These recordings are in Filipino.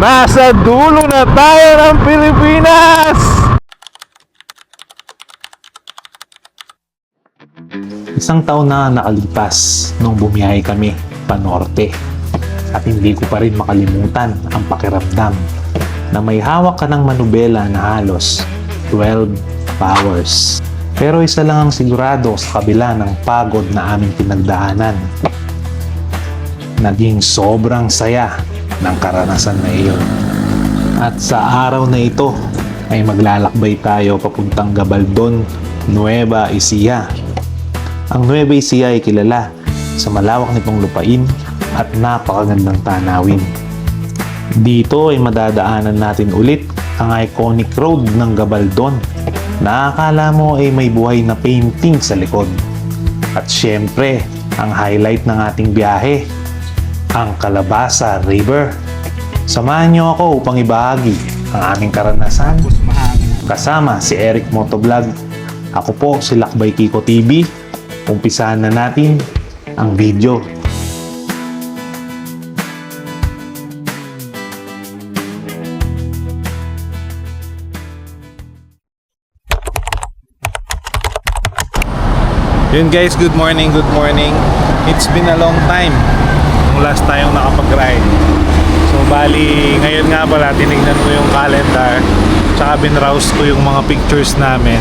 Nasa dulo na tayo ng Pilipinas! Isang taon na nakalipas nung bumiyahe kami panorte at hindi ko pa rin makalimutan ang pakiramdam na may hawak ka ng manubela na halos 12 hours. Pero isa lang ang sigurado sa kabila ng pagod na aming pinagdaanan. Naging sobrang saya ng karanasan na iyon. At sa araw na ito ay maglalakbay tayo papuntang Gabaldon, Nueva Ecija. Ang Nueva Ecija ay kilala sa malawak nitong lupain at napakagandang tanawin. Dito ay madadaanan natin ulit ang iconic road ng Gabaldon na akala mo ay may buhay na painting sa likod. At syempre, ang highlight ng ating biyahe, ang Calabasa River. Samahan niyo ako upang ibahagi ang aming karanasan kasama si Eric Motovlog. Ako po si Lakbay Kiko TV. Umpisahan na natin ang video. Yun guys, good morning, good morning. It's been a long time nung last tayong nakapag-ride. So bali, ngayon nga pala tinignan ko yung calendar, tsaka binrowse ko yung mga pictures namin.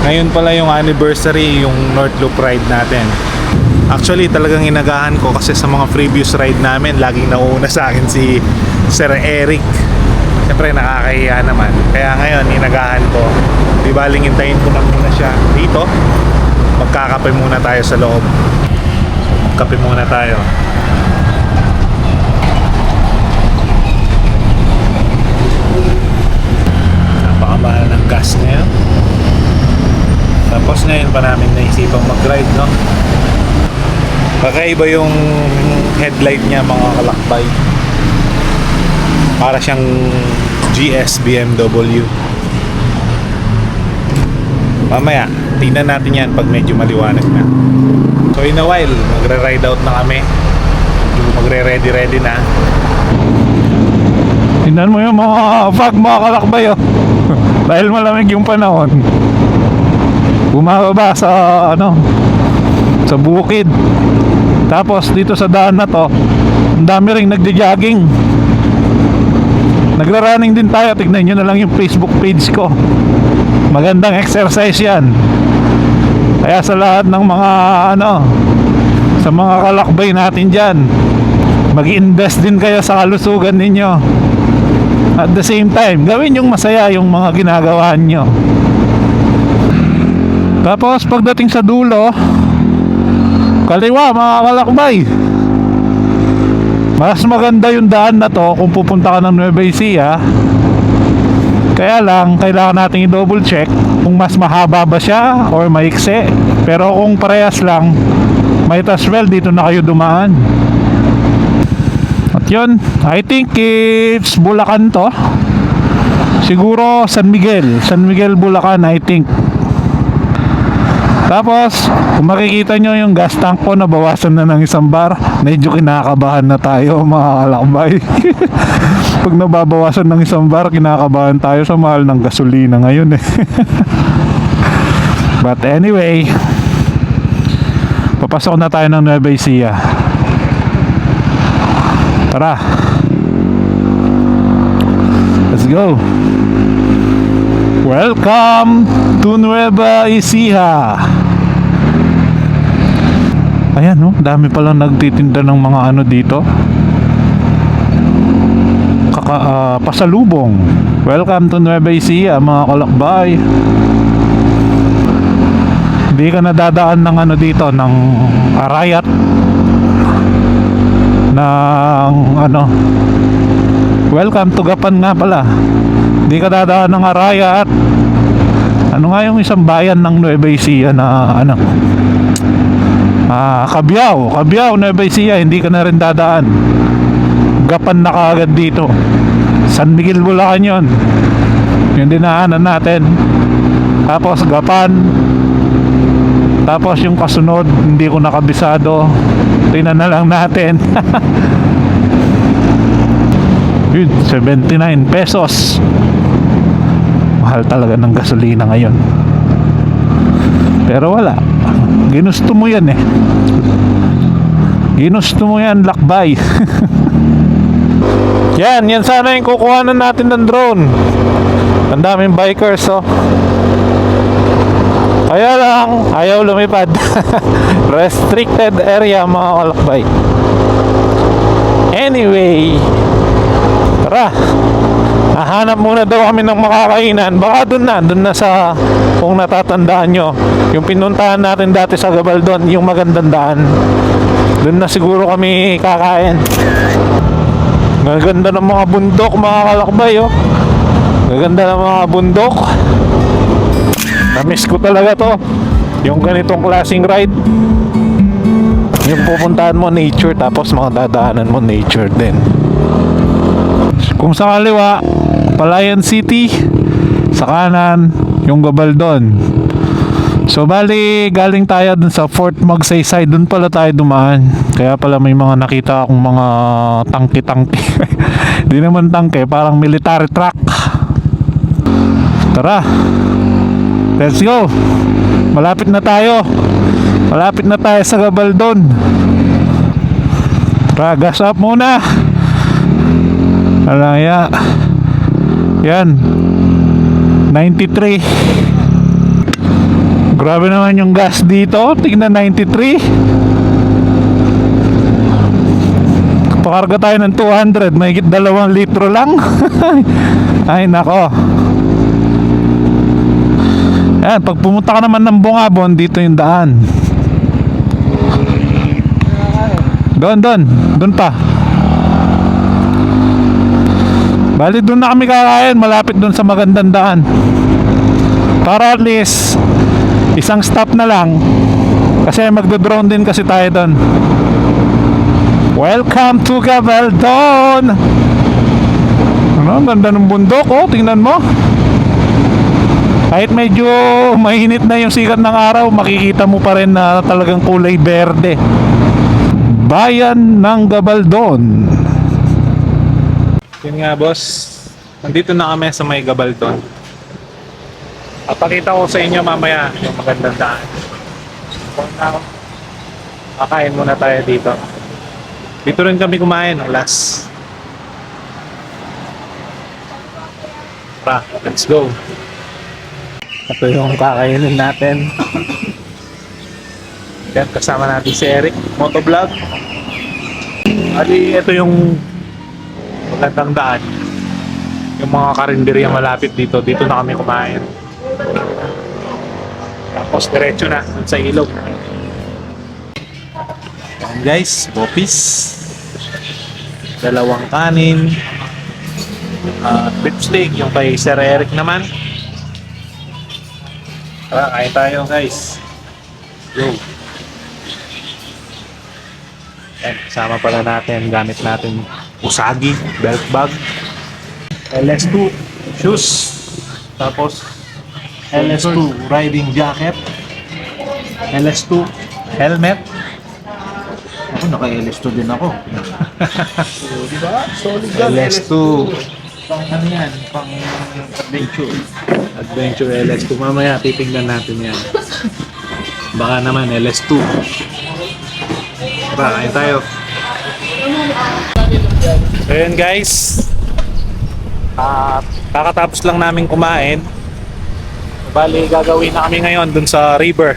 Ngayon pala yung anniversary, yung North Loop ride natin. Actually talagang inagahan ko kasi sa mga previous ride namin laging nauuna sa akin si Sir Eric. Siyempre nakakahiya naman, kaya ngayon inagahan ko. Di baling hintayin ko lang muna siya dito. Magkakape muna tayo sa loob. Magkape muna tayo. Napakamahal ng gas ngayon. Tapos ngayon pa namin naisipang mag-ride, no? Kakaiba yung headlight niya, mga kalakbay. Para siyang GS BMW. Mamaya tingnan natin yan pag medyo maliwanag na. So in a while, magre-ride out na kami. Magre-ready na. Tingnan mo yung mga fog, mga kalakbay, oh. Dahil malamig yung panahon, bumababa sa sa bukid. Tapos dito sa daan na to, ang dami ring nagja-jogging. Nagra-running din tayo. Tignan nyo na lang yung Facebook page ko. Magandang exercise yan. Kaya sa lahat ng mga sa mga kalakbay natin dyan, mag-invest din kayo sa kalusugan ninyo. At the same time, gawin yung masaya yung mga ginagawa nyo. Tapos pagdating sa dulo, kaliwa, mga kalakbay. Mas maganda yung daan na to kung pupunta ka ng Nueva Ecija. Kaya lang, kailangan natin i-double check kung mas mahaba ba siya or maikse. Pero kung parehas lang, might as well dito na kayo dumaan. At yun, I think it's Bulacan to. Siguro San Miguel, Bulacan, I think. Tapos, kung makikita nyo yung gas tank ko, nabawasan na ng 1 bar. Medyo kinakabahan na tayo, mga kalakbay. Pag nababawasan ng 1 bar, kinakabahan tayo sa mahal ng gasolina ngayon, eh. But anyway, papasok na tayo ng Nueva Ecija. Tara, let's go. Welcome to Nueva Ecija. Ayan, no, dami palang nagtitinda ng mga dito. Pasalubong. Welcome to Nueva Ecija, mga kalakbay. Hindi ka nadadaan ng dito, ng Arayat, ng welcome to Gapan nga pala. Hindi ka dadaan ng Arayat. Ano nga yung isang bayan ng Nueva Ecija na Cabiao, Nueva Ecija, hindi ka na rin dadaan. Gapan na kaagad dito. San Miguel, Bulacan yun. Yung dinaanan natin. Tapos Gapan. Tapos yung kasunod, hindi ko nakabisado. Tingnan na lang natin. Yun, 79 pesos. Mahal talaga ng gasolina ngayon. Pero wala. Ginusto mo yan eh. Ginusto mo yan, lakbay. Yan sana yung kukuhanan natin ng drone. Ang daming bikers, oh. Kaya lang, ayaw lumipad. Restricted area, mga kalakbay. Anyway, tara. Hahanap muna daw kami ng makakainan. Baka doon na sa, kung natatandaan nyo, yung pinuntahan natin dati sa Gabaldon, yung magandang daan. Doon na siguro kami kakain. Gaganda ng mga bundok, mga kalakbay, oh. Gaganda ng mga bundok. Na-miss ko talaga to. Yung ganitong klaseng ride. Yung pupuntahan mo nature, tapos mga dadaanan mo nature din. Kung sa kaliwa, Palayan City. Sa kanan, yung Gabaldon. So bali, galing tayo dun sa Fort Magsaysay. Dun pala tayo dumaan. Kaya pala may mga nakita akong mga tangke-tangke. Di naman tangke, parang military truck. Tara, let's go. Malapit na tayo. Malapit na tayo sa Gabaldon. Tara, gas up muna. Alaya. Yan, 93. Grabe naman yung gas dito. Tingnan, 93. Pakarga tayo ng 200, mahigit 2 litro lang. Ay nako. Yan, pag pumunta ka naman ng Bungabon, dito yung daan. Doon pa. Bali, doon na kami kakain, malapit doon sa magandang daan. Para at least isang stop na lang. Kasi magdo-drone din kasi tayo doon. Welcome to Gabaldon. Ano, ganda ng bundok, oh, tingnan mo. Kahit medyo mainit na yung sikat ng araw, makikita mo pa rin na talagang kulay berde. Bayan ng Gabaldon. Yun nga, boss. Nandito na kami sa may Gabaldon. Papakita ko sa inyo mamaya yung magandang daan. Kakain muna tayo dito. Dito rin kami kumain ng last. Tara, let's go. Ito yung kakainin natin. Yan, kasama natin si Eric, motovlog. Ali, ito yung magandang daan. Yung mga karinderya malapit dito. Dito na kami kumain. Tapos diretso na dun sa ilog. Yan guys, bopis. 2 kanin. Beef steak, yung kay Sir Eric naman. Tara, kain tayo guys. Go. Yan, kasama pala natin, gamit natin Usagi, belt bag, LS2 shoes, tapos LS2 riding jacket, LS2 helmet. Ako, naka-LS2 din ako. Diba? Solid LS2. Pang ano yan? Pang adventure. Adventure LS2. Mamaya titingnan natin yan. Baka naman LS2. Tara, kain tayo. So yun guys, kakatapos lang namin kumain. Bali, gagawin na kami ngayon dun sa river.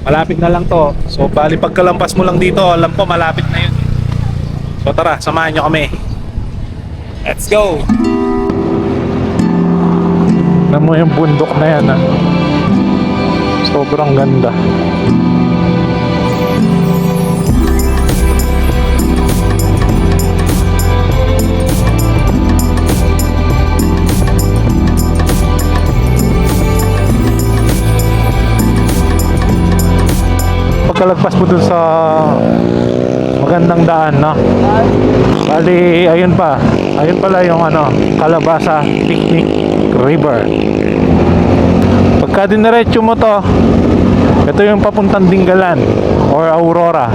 Malapit na lang to. So bali, pagkalampas mo lang dito, alam ko malapit na yun. So tara, samahan nyo kami. Let's go! Alam mo yung bundok na yan, ha? Sobrang ganda. Pagkalagpas mo dun sa magandang daan, no? Bali, ayun pa. Ayun pala yung ano, Calabasa Picnic River. Pagka diniretso mo to, ito yung papuntang Dingalan or Aurora.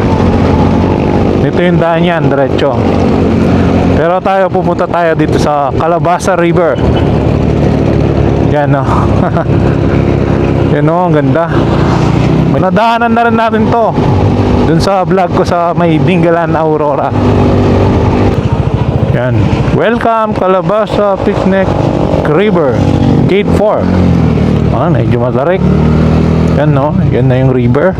Ito yung daan yan, diretso. Pero pupunta tayo dito sa Calabasa River. Yan o. Yan o, ang ganda. May nadaanan na rin natin to dun sa vlog ko sa may Dingalan, Aurora. Yan. Welcome Calabasa Picnic River, Gate 4. Ah, medyo matarik. Yan no, yan na yung river.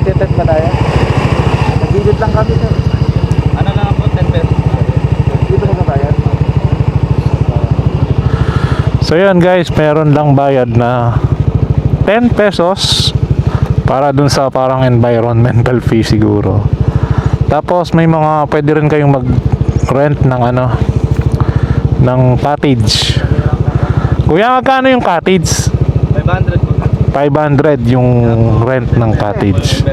Titet ba tayo? Nagigit lang kami sir. Ano lang po, 10 pesos. Dito na bayad. So yan guys, meron lang bayad na 10 pesos para dun sa parang environmental fee siguro. Tapos may mga pwede rin kayong mag-rent ng ng cottage. Kuya, magkano yung cottage? 500 po. 500 yung rent ng cottage.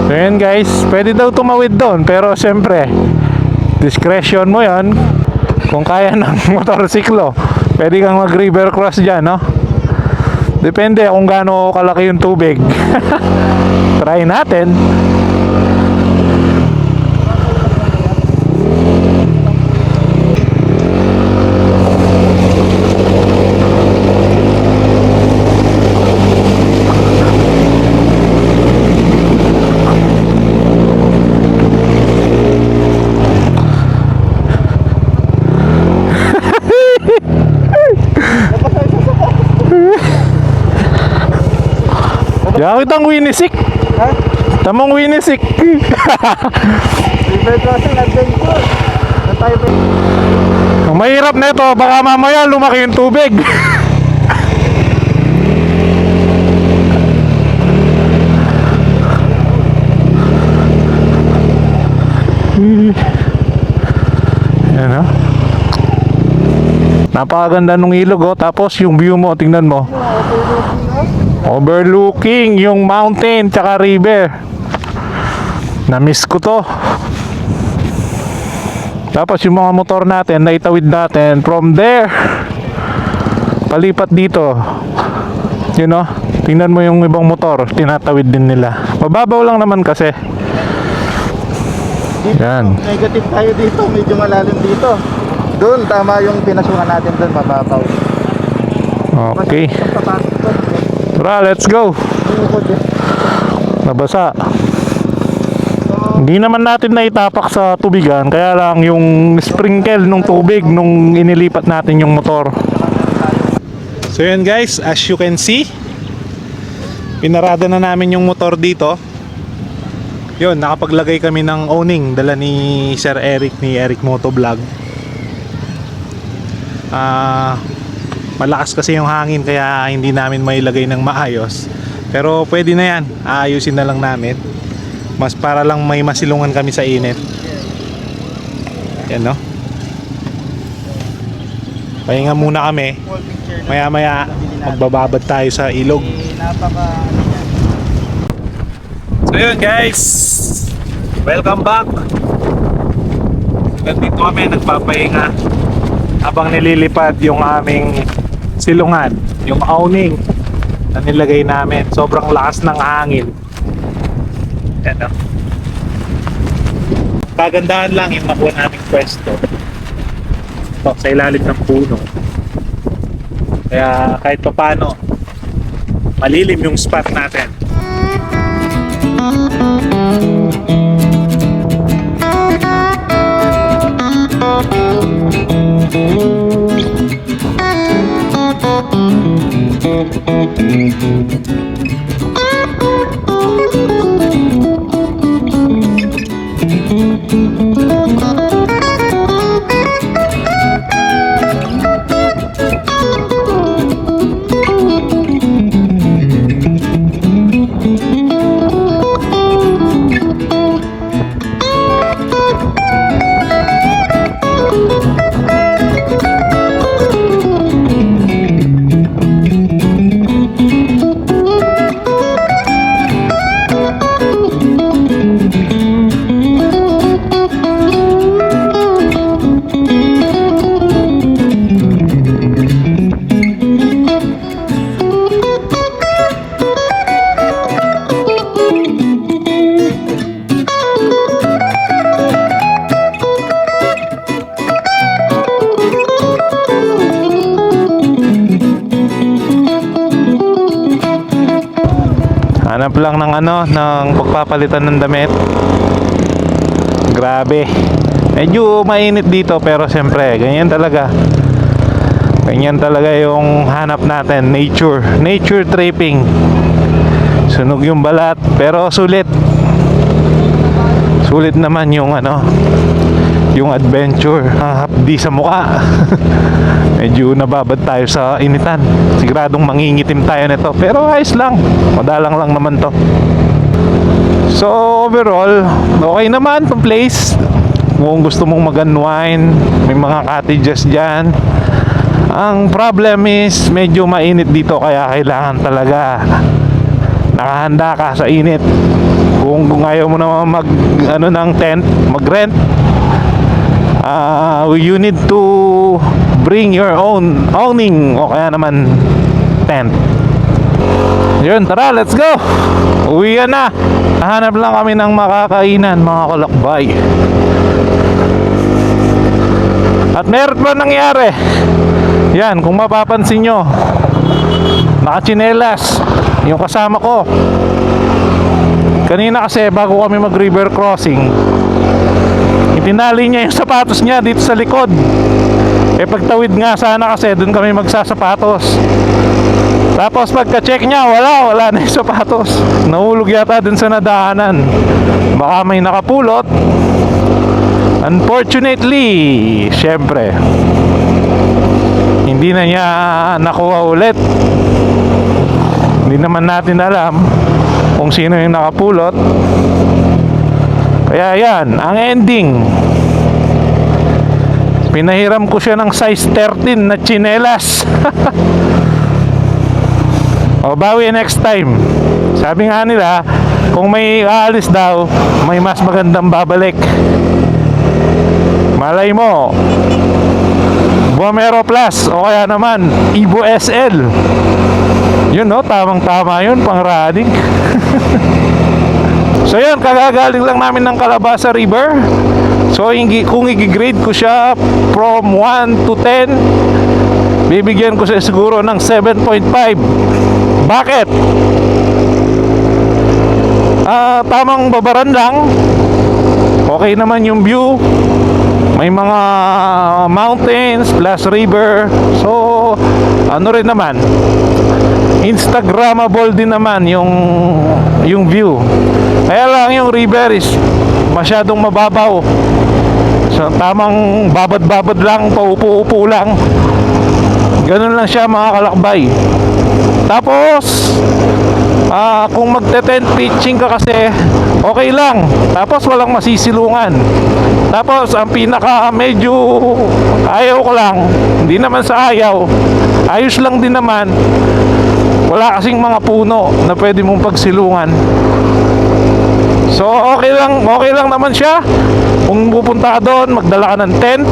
So yun guys, pwede daw tumawid doon, pero siyempre discretion mo yan. Kung kaya ng motorsiklo, pwede kang mag river cross dyan, no? Depende kung gaano kalaki yung tubig. Try natin. Yakit ang winisik. Ha? Tamang winisik. River crossing adventure. Saan tayo ba? Ang mahirap na ito, baka mamaya lumaki yung tubig. Yan o. Napakaganda nung ilog oh. Tapos yung view mo, tingnan mo. Overlooking yung mountain tsaka river. Na-miss ko to. Tapos yung mga motor natin, naitawid natin from there palipat dito. You know, tingnan mo yung ibang motor, tinatawid din nila. Mababaw lang naman kasi. Yan. Negative tayo dito, medyo malalim dito. Doon, tama yung pinasukan natin doon, mababaw. Okay. Papasok doon. Tara, let's go. Nabasa. Hindi naman natin naitapak sa tubigan, kaya lang yung sprinkle nung tubig nung inilipat natin yung motor. So yun guys, as you can see, pinarada na namin yung motor dito. Yun, nakapaglagay kami ng owning, dala ni Sir Eric, ni Eric Motovlog. Malakas kasi yung hangin kaya hindi namin mailagay ng maayos. Pero pwede na yan, aayusin na lang namin. Mas para lang may masilungan kami sa init. Yan no. Pahinga muna kami. Maya maya magbababad tayo sa ilog. So yun guys, welcome back. Nandito kami nagpapahinga habang nililipad yung aming silungan, yung awning na nilagay namin. Sobrang lakas ng hangin. Yan o. Kagandahan lang yung nakuha naming pwesto ito, sa ilalim ng puno. Kaya kahit pa paano malilim yung spot natin. Hanap lang ng ng pagpapalitan ng damit. Grabe. Medyo mainit dito pero siyempre, ganyan talaga. Ganyan talaga yung hanap natin, nature tripping. Sunog yung balat pero sulit. Sulit naman yung yung adventure. Hapdi sa mukha. Medyo nababad tayo sa initan. Siguradong mangingitim tayo nito. Pero ayos lang. Madalang lang naman to. So overall, okay naman itong place. Kung gusto mong mag-unwind, may mga cottages dyan. Ang problem is medyo mainit dito, kaya kailangan talaga nakahanda ka sa init. Kung ayaw mo naman mag ng tent, mag-rent, you need to bring your own awning o kaya naman tent. Yun, tara, let's go. Uwi na. Hanap lang kami ng makakainan, mga kalakbay. At meron pa nangyari. Yan, kung mapapansin nyo, nakachinelas yung kasama ko. Kanina kasi bago kami mag river crossing, itinali niya yung sapatos niya dito sa likod. Pagtawid nga sana kasi doon kami magsasapatos. Tapos pagka-check niya, wala na yung sapatos. Nahulog yata dun sa nadaanan. Baka may nakapulot. Unfortunately, syempre, hindi na niya nakuha ulit. Hindi naman natin alam kung sino yung nakapulot. Kaya yan, ang ending, pinahiram ko siya ng size 13 na tsinelas. O bawi next time. Sabi nga nila, kung may aalis daw, may mas magandang babalik. Malay mo, Bomero Plus o kaya naman Evo SL. Yun tamang tama yun, pang running. So yun, kagagaling lang namin ng Calabasa River. So kung i-grade ko siya from 1 to 10, bibigyan ko siya siguro ng 7.5. Bakit? Tamang babaran lang. Okay naman yung view. May mga mountains plus river. So rin naman, Instagrammable din naman yung view. Kaya lang yung river is masyadong mababaw. So tamang babad-babad lang, paupo-upo lang. Ganun lang siya, mga kalakbay. Tapos kung magte-tent pitching ka kasi, okay lang. Tapos walang masisilungan. Tapos ang pinaka medyo ayaw ko lang, hindi naman sa ayaw, ayos lang din naman, wala kasing mga puno na pwede mong pagsilungan. So okay lang naman siya. Kung pupunta ka doon, magdala ka ng tent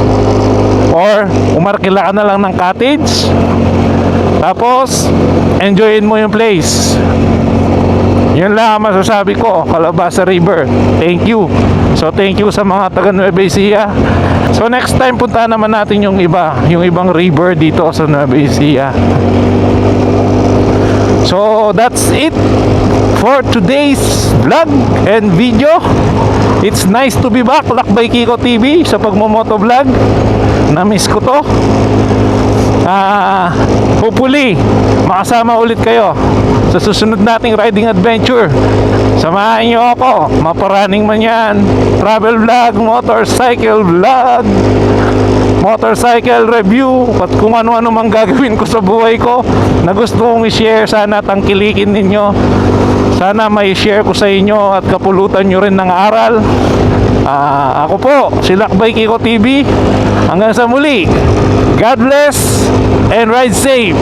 or umarkila ka na lang ng cottage. Tapos enjoyin mo yung place. Yun lang ang masasabi ko. Calabasa River, thank you. So thank you sa mga taga Nueva Ecija. So next time punta naman natin yung ibang river dito sa Nueva Ecija. So that's it for today's vlog and video. It's nice to be back, Lakbay Kiko TV, sa pagmomoto vlog. Na-miss ko to. Hopefully makasama ulit kayo sa susunod nating riding adventure. Samahan nyo ako, maparaning man yan, travel vlog, motorcycle vlog, motorcycle review, at kung ano-ano mang gagawin ko sa buhay ko na gusto kong i-share. Sana tangkilikin ninyo, sana may share ko sa inyo at kapulutan nyo rin ng aral. Ako po si Lakbay Kiko TV. Hanggang sa muli, God bless and ride safe.